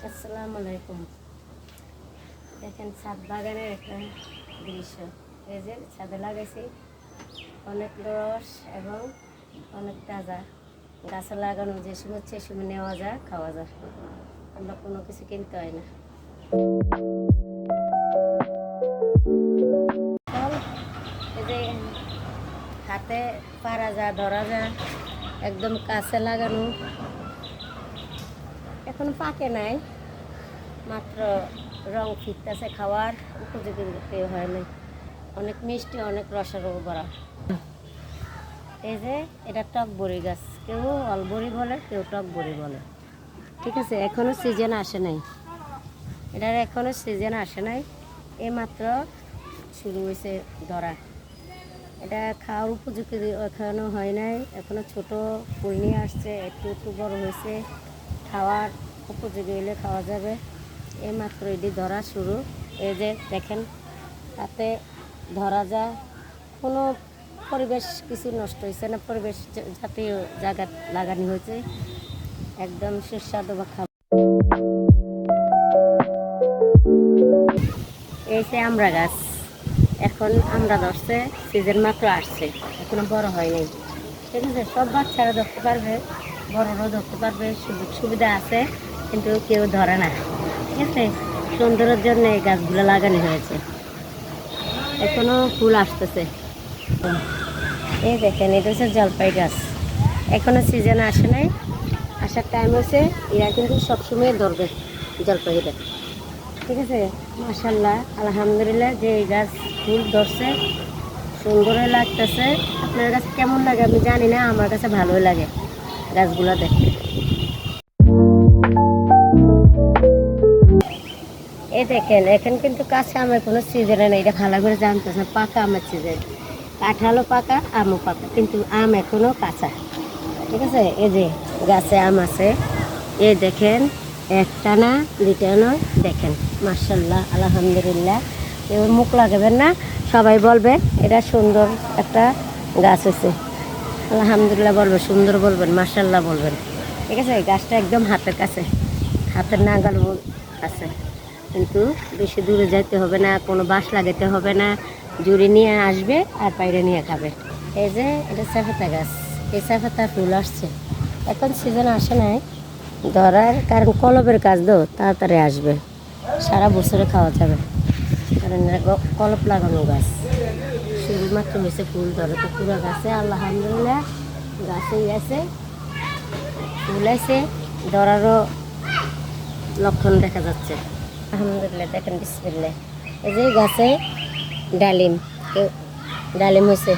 আসসালামু আলাইকুম। দেখেন ছাদ বাগানের একটা দৃশ্য। এই যে ছাদে লাগাইছি অনেক রস এবং অনেক তাজা গাছে লাগানো, যে সময় সে সময় নেওয়া যায়, খাওয়া যায়। আমরা কোনো কিছু কিনতে হয় না। ফল এই যে হাতে পারা যায়, ধরা যায়, একদম কাছে লাগানো। এখন পাকে নাই, মাত্র রং ফিরতেছে, খাওয়ার উপযোগী কেউ হয় নাই। অনেক মিষ্টি, অনেক রসের ভরা। এই যে এটা টক বড়ি গাছ, কেউ অলবড়ি বলে, কেউ টক বড়ি বলে। ঠিক আছে, এখনো সিজন আসে নাই, এটার এখনো সিজন আসে নাই, এইমাত্র শুরু হয়েছে ধরা। এটা খাওয়ার উপযোগী এখনো হয় নাই, এখনো ছোট ফুল নিয়ে আসছে, একটু একটু বড় হয়েছে, খাওয়ার উপযোগী হলে খাওয়া যাবে। এইমাত্র এটি ধরা শুরু। এই যে দেখেন, তাতে ধরা যায়, কোনো পরিবেশ কিছু নষ্ট হয়েছে না, পরিবেশ জাতীয় জায়গা লাগানো হয়েছে, একদম সুস্বাদু বা খাবার। এই যে আমরা গাছ, এখন আমরা ধরছে, সিজন মাত্র আসছে, এখনো বড় হয় নাই। ঠিক আছে, সব বাচ্চারা ধরতে পারবে, বড়রাও ধরতে পারবে, সুযোগ সুবিধা আছে, কিন্তু কেউ ধরে না। ঠিক আছে, সুন্দরের জন্য এই গাছগুলো লাগানো হয়েছে, এখনো ফুল আসতেছে। এই দেখেন, এটা হচ্ছে জলপাই গাছ, এখনো সিজন আসে নাই, আসার টাইম হয়েছে। এরা কিন্তু সবসময় ধরবে জলপাইটা। ঠিক আছে, মাশাল্লাহ, আলহামদুলিল্লাহ, যে এই গাছ ফুল ধরছে, সুন্দরই লাগতেছে। আপনার কাছে কেমন লাগে আমি জানি না, আমার কাছে ভালোই লাগে গাছগুলো দেখতে। এই দেখেন, এখন কিন্তু কাঁচা আমের কোনো সিজনে নেই, এটা ভালো করে জানতেছে, পাকা আমের সিজন। কাঁঠালও পাকা, আমও পাকা, কিন্তু আম এখনো কাঁচা। ঠিক আছে, এই যে গাছে আম আছে, এই দেখেন, একটা না দুইটা নয়, দেখেন, মার্শাল্লাহ, আলহামদুলিল্লাহ। কেউ মুখ লাগাবেন না, সবাই বলবেন এটা সুন্দর একটা গাছ হয়েছে, আলহামদুলিল্লাহ বলবেন, সুন্দর বলবেন, মার্শাল্লাহ বলবেন। ঠিক আছে, গাছটা একদম হাতের কাছে, হাতের নাগাল আছে, কিন্তু বেশি দূরে যাইতে হবে না, কোনো বাঁশ লাগাতে হবে না, জুড়ি নিয়ে আসবে আর বাইরে নিয়ে খাবে। এই যে এটা চাপাতা গাছ, এই চাপাতা ফুল আসছে, এখন সিজন আসে নাই ধরার, কারণ কলবের গাছ দো তাড়াতাড়ি আসবে, সারা বছরে খাওয়া যাবে, কারণ কলপ লাগানো গাছ, শুধুমাত্র হয়েছে ফুল ধরে। তো পুরো গাছে আলহামদুলিল্লাহ গাছেই আছে, ফুল আছে, ধরারও লক্ষণ দেখা যাচ্ছে, আলহামদুলিল্লাহ। দেখেন, বিসমিল্লাহ, এই যে গাছে ডালিম, ডালিম হয়েছে,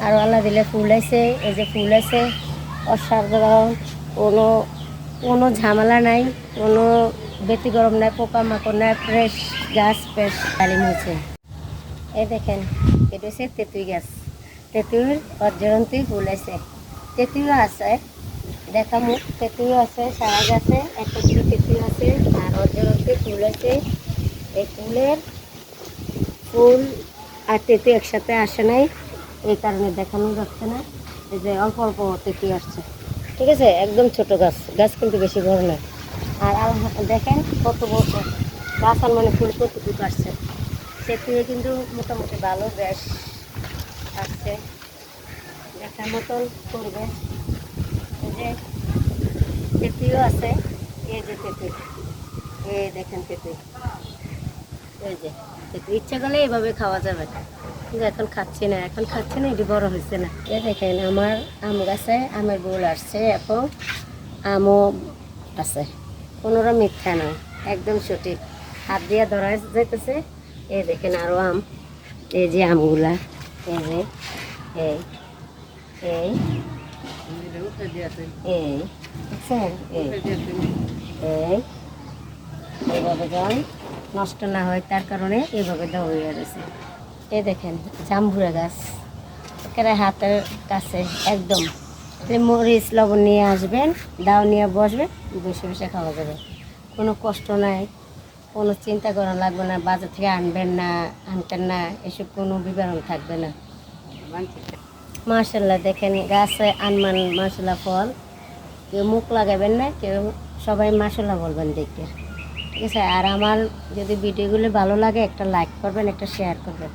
আরও আল্লাহ দিলে ফুল আছে, এই যে ফুল আছে, অসাধারণ, কোনো কোনো ঝামেলা নাই, কোনো ব্যতিক্রম নাই, পোকামাকড় নাই, ফ্রেশ গাছ, ফ্রেশ ডালিম হয়েছে। এই দেখেন, এটা হচ্ছে তেঁতুই গাছ, তেঁতুর অজরন্তি ফুল আছে, তেঁতুইও আছে, দেখা মুখ তেঁতুইও আছে, সারা গাছে একটা দুটো তেঁতুই আছে, আর অজরন্তি ফুল আছে। এই ফুলের ফুল আর তেঁতুই একসাথে আসে নাই, এই কারণে দেখানো যাচ্ছে না। এই যে অল্প অল্প তেঁতুই আসছে। ঠিক আছে, একদম ছোট গাছ, গাছ কিন্তু বেশি বড় না। আর দেখেন কত বড় গাছ, আর মানে ফুল কতটুকু আসছে, তেঁতুয়ে কিন্তু মোটামুটি ভালো বেশ আসছে, দেখার মতন করবে। এই যে তেঁতুইও আছে, এই যে তেঁতুই, এই দেখেন তেঁতুই, এই যে তেঁতুই, ইচ্ছা করলে এইভাবে খাওয়া যাবে, কিন্তু এখন খাচ্ছি না, এখন খাচ্ছি না, এটি বড় হয়েছে না। এই দেখেন, আমার আম গাছে আমের বোল আসছে, এবং আমও আছে, কোনোটা মিথ্যা নয়, একদম সঠিক, হাত দিয়ে ধরা যাইতেছে। এই দেখেন আরও আম, এই যে আমগুলা, এই যে এই এই এই দেখছেন, এই এই এইভাবে যেন নষ্ট না হয়, তার কারণে এইভাবে দেওয়া হয়ে রয়েছে। এই দেখেন জাম্বুরা গাছ, একেবারে হাতের কাছে একদম, মরিচ লবণ নিয়ে আসবেন, দাও নিয়ে বসবেন, বসে বসে খাওয়া যাবে, কোনো কষ্ট নাই, কোনো চিন্তা করা লাগবে না, বাজার থেকে আনবেন না, আনতেন না, এসব কোনো বিবরণ থাকবে না। মাশাল্লাহ, দেখেন গাছে আনমান মাশাল্লাহ ফল, কেউ মুখ লাগাবেন না, কেউ সবাই মাশাআল্লাহ বলবেন দেখে, ঠিক আছে। আর আমার যদি ভিডিওগুলো ভালো লাগে একটা লাইক করবেন, একটা শেয়ার করবেন।